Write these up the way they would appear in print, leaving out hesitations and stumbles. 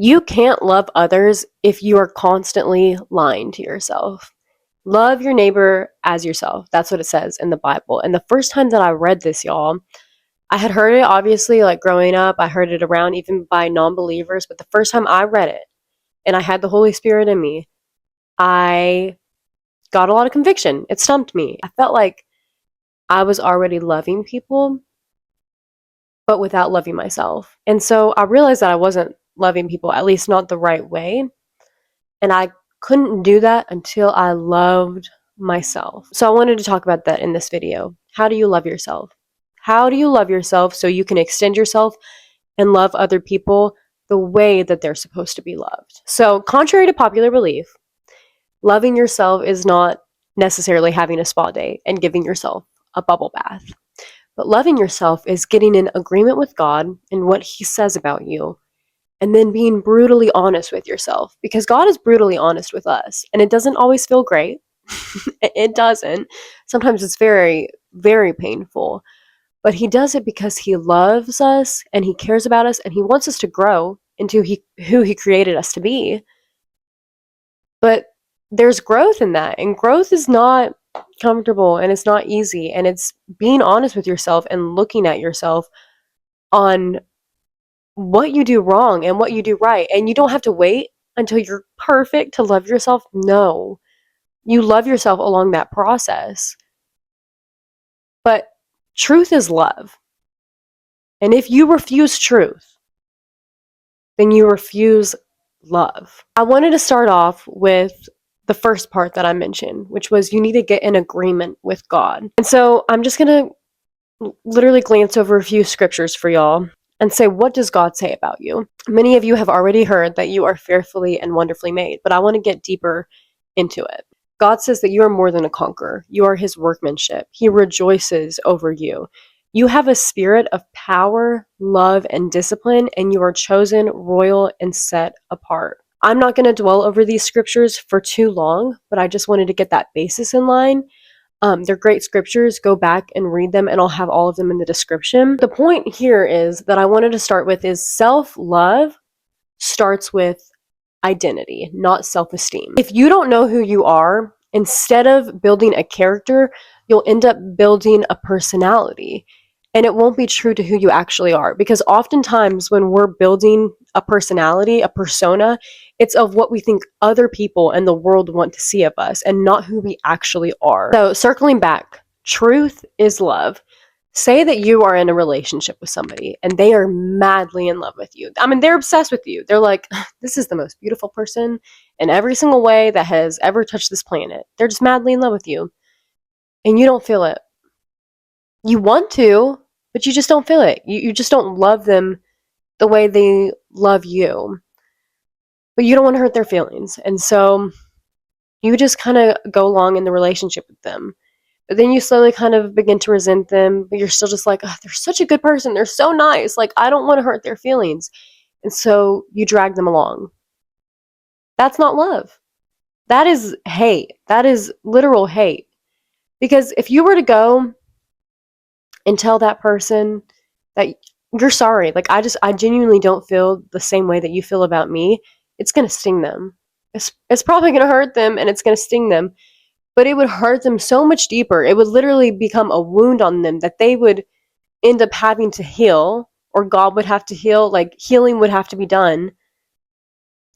You can't love others if you are constantly lying to yourself. Love your neighbor as yourself. That's what it says in the Bible. And the first time that I read this, y'all, I had heard it obviously like growing up. I heard it around even by non-believers. But the first time I read it and I had the Holy Spirit in me, I got a lot of conviction. It stumped me. I felt like I was already loving people, but without loving myself. And so I realized that I wasn't loving people, at least not the right way. And I couldn't do that until I loved myself. So I wanted to talk about that in this video. How do you love yourself? How do you love yourself so you can extend yourself and love other people the way that they're supposed to be loved? So, contrary to popular belief, loving yourself is not necessarily having a spa day and giving yourself a bubble bath. But loving yourself is getting in agreement with God and what He says about you, and then being brutally honest with yourself, because God is brutally honest with us, and it doesn't always feel great. It doesn't. Sometimes it's very, very painful, but He does it because He loves us and He cares about us and He wants us to grow into who He created us to be. But there's growth in that, and growth is not comfortable and it's not easy, and it's being honest with yourself and looking at yourself on what you do wrong and what you do right. And you don't have to wait until you're perfect to love yourself. No, you love yourself along that process. But truth is love. And if you refuse truth, then you refuse love. I wanted to start off with the first part that I mentioned, which was you need to get in agreement with God. And so I'm just going to literally glance over a few scriptures for y'all and say, what does God say about you? Many of you have already heard that you are fearfully and wonderfully made, but I want to get deeper into it. God says that you are more than a conqueror. You are His workmanship. He rejoices over you. You have a spirit of power, love, and discipline, and you are chosen, royal, and set apart. I'm not going to dwell over these scriptures for too long, but I just wanted to get that basis in line. They're great scriptures. Go back and read them, and I'll have all of them in the description. The point here is that I wanted to start with is self-love starts with identity, not self-esteem. If you don't know who you are, instead of building a character, you'll end up building a personality. And it won't be true to who you actually are. Because oftentimes when we're building a personality, a persona, it's of what we think other people and the world want to see of us and not who we actually are. So circling back, truth is love. Say that you are in a relationship with somebody and they are madly in love with you. I mean, they're obsessed with you. They're like, this is the most beautiful person in every single way that has ever touched this planet. They're just madly in love with you. And you don't feel it. You want to, but you just don't feel it. You just don't love them the way they love you. But you don't want to hurt their feelings. And so you just kind of go along in the relationship with them. But then you slowly kind of begin to resent them, but you're still just like, oh, they're such a good person. They're so nice. Like, I don't want to hurt their feelings. And so you drag them along. That's not love. That is hate. That is literal hate. Because if you were to go and tell that person that you're sorry, like I genuinely don't feel the same way that you feel about me, it's going to sting them. It's probably going to hurt them and it's going to sting them, but it would hurt them so much deeper. It would literally become a wound on them that they would end up having to heal, or God would have to heal, like healing would have to be done,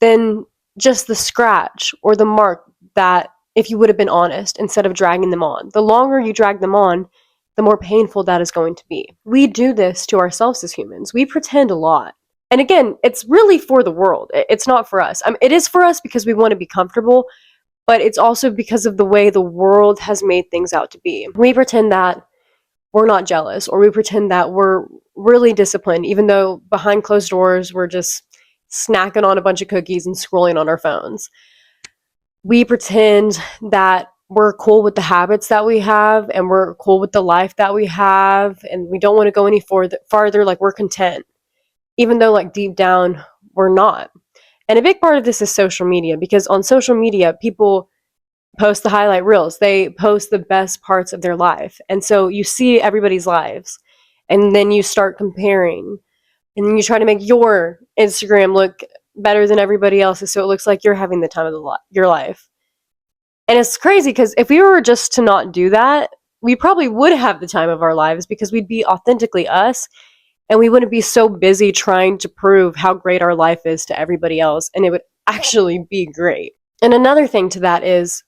than just the scratch or the mark that if you would have been honest instead of dragging them on. The longer you drag them on, the more painful that is going to be. We do this to ourselves as humans. We pretend a lot. And again, it's really for the world. It's not for us. It is for us because we want to be comfortable, but it's also because of the way the world has made things out to be. We pretend that we're not jealous, or we pretend that we're really disciplined, even though behind closed doors, we're just snacking on a bunch of cookies and scrolling on our phones. We pretend that we're cool with the habits that we have, and we're cool with the life that we have, and we don't want to go any farther, like we're content, even though like deep down we're not. And a big part of this is social media, because on social media, people post the highlight reels. They post the best parts of their life. And so you see everybody's lives, and then you start comparing, and then you try to make your Instagram look better than everybody else's, so it looks like you're having the time of your life. And it's crazy because if we were just to not do that, we probably would have the time of our lives because we'd be authentically us and we wouldn't be so busy trying to prove how great our life is to everybody else, and it would actually be great. And another thing to that is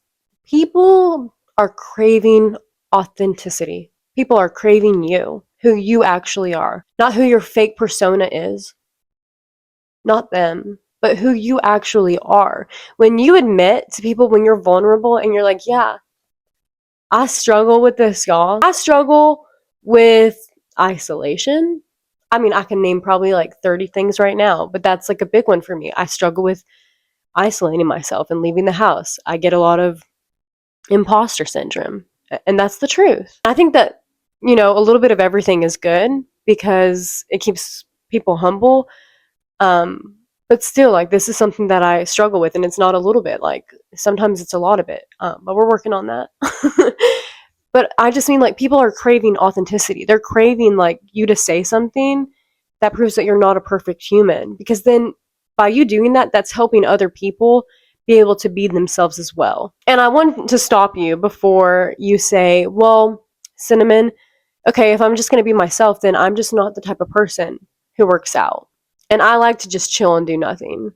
people are craving authenticity. People are craving you, who you actually are, not who your fake persona is, not them, but who you actually are. When you admit to people, when you're vulnerable and you're like, yeah, I struggle with this, y'all. I struggle with isolation. I mean, I can name probably like 30 things right now, but that's like a big one for me. I struggle with isolating myself and leaving the house. I get a lot of imposter syndrome, and that's the truth. I think that, a little bit of everything is good because it keeps people humble. But still, like, this is something that I struggle with, and it's not a little bit. Like, sometimes it's a lot of it, but we're working on that. But I just mean, like, people are craving authenticity. They're craving, like, you to say something that proves that you're not a perfect human. Because then, by you doing that, that's helping other people be able to be themselves as well. And I want to stop you before you say, well, Cinnamon, okay, if I'm just going to be myself, then I'm just not the type of person who works out. And I like to just chill and do nothing.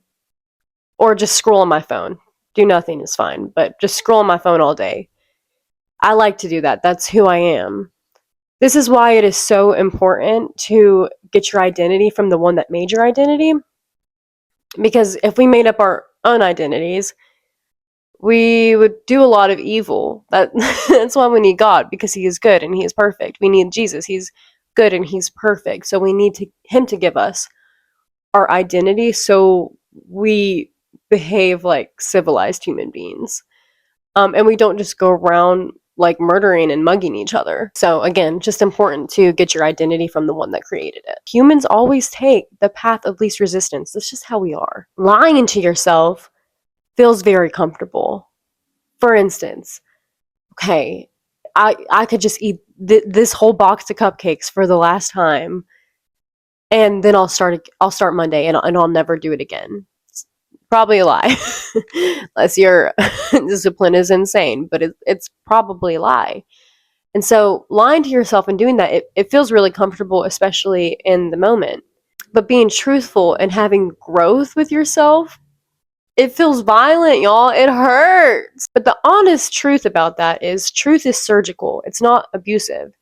Or just scroll on my phone. Do nothing is fine, but just scroll on my phone all day. I like to do that. That's who I am. This is why it is so important to get your identity from the one that made your identity. Because if we made up our own identities, we would do a lot of evil. That's why we need God, because he is good and he is perfect. We need Jesus. He's good and he's perfect. So we need him to give us our identity so we behave like civilized human beings. And we don't just go around like murdering and mugging each other. So again, just important to get your identity from the one that created it. Humans always take the path of least resistance. That's just how we are. Lying to yourself feels very comfortable. For instance, okay, I could just eat this whole box of cupcakes for the last time, and then I'll start Monday, and I'll never do it again. It's probably a lie, unless your discipline is insane. But it's probably a lie. And so lying to yourself and doing that, it feels really comfortable, especially in the moment. But being truthful and having growth with yourself, it feels violent, y'all. It hurts. But the honest truth about that is truth is surgical. It's not abusive.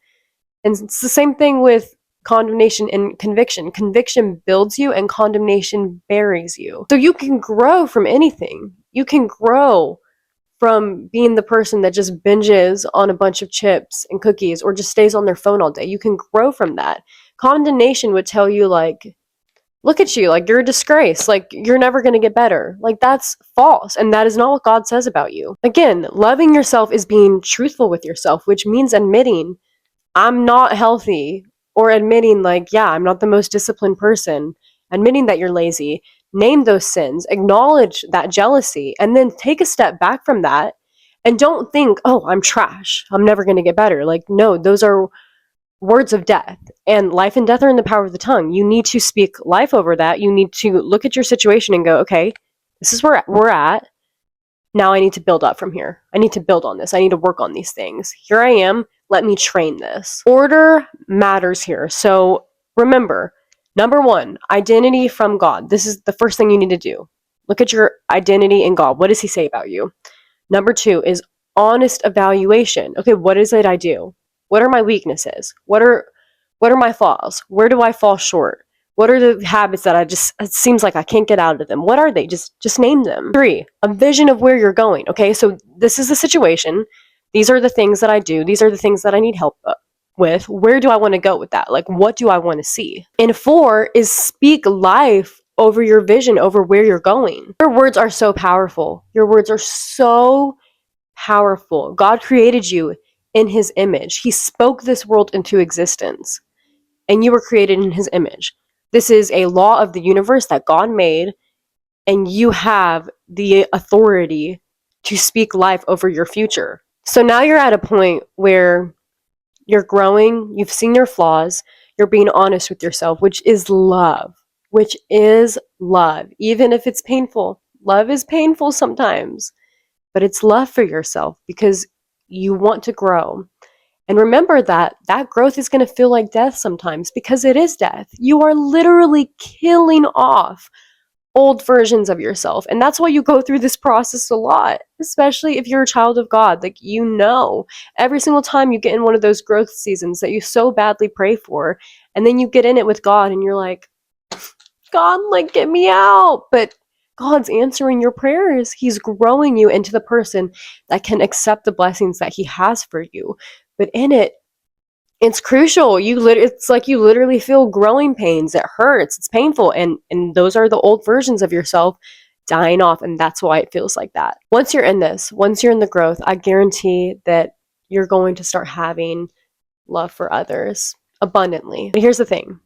And it's the same thing with condemnation and conviction. Conviction builds you and condemnation buries you. So you can grow from anything. You can grow from being the person that just binges on a bunch of chips and cookies or just stays on their phone all day. You can grow from that. Condemnation would tell you, like, look at you, like, you're a disgrace, like, you're never going to get better. Like, that's false, and that is not what God says about you. Again, loving yourself is being truthful with yourself, which means admitting, I'm not healthy, or admitting, like, yeah, I'm not the most disciplined person, admitting that you're lazy. Name those sins, acknowledge that jealousy, and then take a step back from that, and don't think, oh, I'm trash, I'm never going to get better. Like, no, those are words of death, and life and death are in the power of the tongue. You need to speak life over that. You need to look at your situation and go, okay, this is where we're at. Now I need to build up from here. I need to build on this. I need to work on these things. Here I am. Let me train this. Order matters here. So remember, number one, identity from God. This is the first thing you need to do. Look at your identity in God. What does he say about you? Number two is honest evaluation. Okay, what is it I do? What are my weaknesses? What are my flaws? Where do I fall short? What are the habits that it seems like I can't get out of them? What are they? Just name them. 3, a vision of where you're going. Okay, so this is the situation. These are the things that I do. These are the things that I need help with. Where do I want to go with that? Like, what do I want to see? And 4 is speak life over your vision, over where you're going. Your words are so powerful. Your words are so powerful. God created you in his image. He spoke this world into existence, and you were created in his image. This is a law of the universe that God made, and you have the authority to speak life over your future. So now you're at a point where you're growing, you've seen your flaws, you're being honest with yourself, which is love. which is love, even if it's painful. Love is painful sometimes, but it's love for yourself because you want to grow. And remember that that growth is going to feel like death sometimes because it is death. You are literally killing off old versions of yourself. And that's why you go through this process a lot, especially if you're a child of God. Like, you know, every single time you get in one of those growth seasons that you so badly pray for, and then you get in it with God and you're like, God, like, get me out. But God's answering your prayers. He's growing you into the person that can accept the blessings that He has for you. But in it, it's crucial. It's like you literally feel growing pains. It hurts. It's painful, and those are the old versions of yourself dying off, and that's why it feels like that. Once you're in this, once you're in the growth, I guarantee that you're going to start having love for others abundantly. But here's the thing.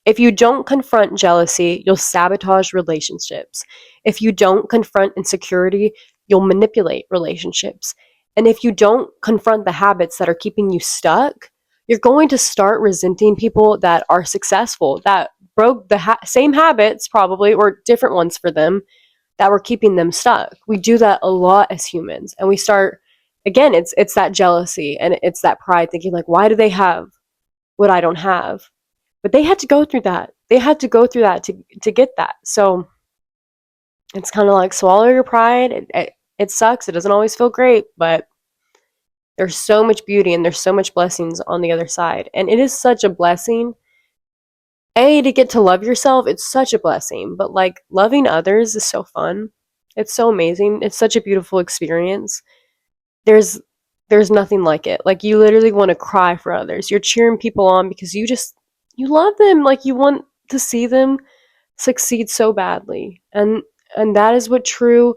If you don't confront jealousy, you'll sabotage relationships. If you don't confront insecurity, you'll manipulate relationships. And if you don't confront the habits that are keeping you stuck, you're going to start resenting people that are successful, that broke the same habits probably, or different ones for them, that were keeping them stuck. We do that a lot as humans. And we start, again, it's that jealousy and it's that pride, thinking like, why do they have what I don't have? But they had to go through that. They had to go through that to get that. So it's kind of like, swallow your pride. It sucks. It doesn't always feel great, but there's so much beauty and there's so much blessings on the other side. And it is such a blessing, to get to love yourself. It's such a blessing. But like, loving others is so fun. It's so amazing. It's such a beautiful experience. There's nothing like it. Like, you literally want to cry for others. You're cheering people on because you love them. Like, you want to see them succeed so badly. And that is what true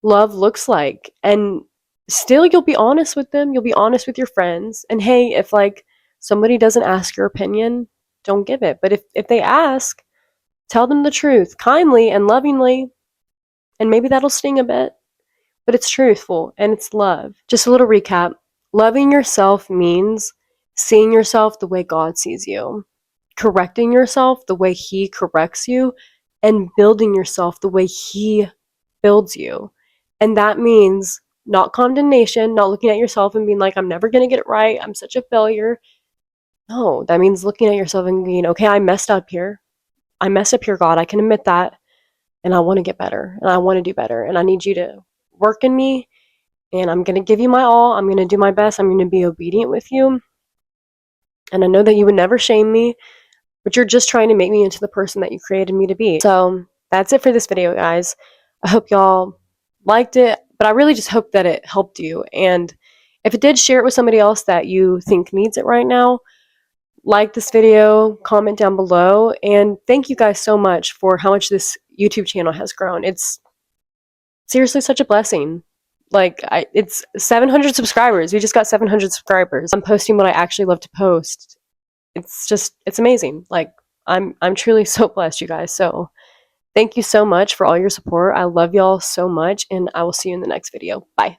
love looks like. And still, you'll be honest with them. You'll be honest with your friends. And hey, if like somebody doesn't ask your opinion, don't give it. But if they ask, tell them the truth kindly and lovingly. And maybe that'll sting a bit, but it's truthful and it's love. Just a little recap. Loving yourself means seeing yourself the way God sees you, correcting yourself the way He corrects you, and building yourself the way He builds you. And that means not condemnation, not looking at yourself and being like, I'm never going to get it right. I'm such a failure. No, that means looking at yourself and being, okay, I messed up here. I messed up here, God. I can admit that. And I want to get better and I want to do better. And I need you to work in me. And I'm going to give you my all. I'm going to do my best. I'm going to be obedient with you. And I know that you would never shame me, but you're just trying to make me into the person that you created me to be. So that's it for this video, guys. I hope y'all liked it, but I really just hope that it helped you. And if it did, share it with somebody else that you think needs it right now. Like this video, comment down below, and thank you guys so much for how much this YouTube channel has grown. It's seriously such a blessing. Like, it's 700 subscribers. We just got 700 subscribers. I'm posting what I actually love to post. It's amazing. Like, I'm truly so blessed, you guys. So thank you so much for all your support. I love y'all so much, and I will see you in the next video. Bye.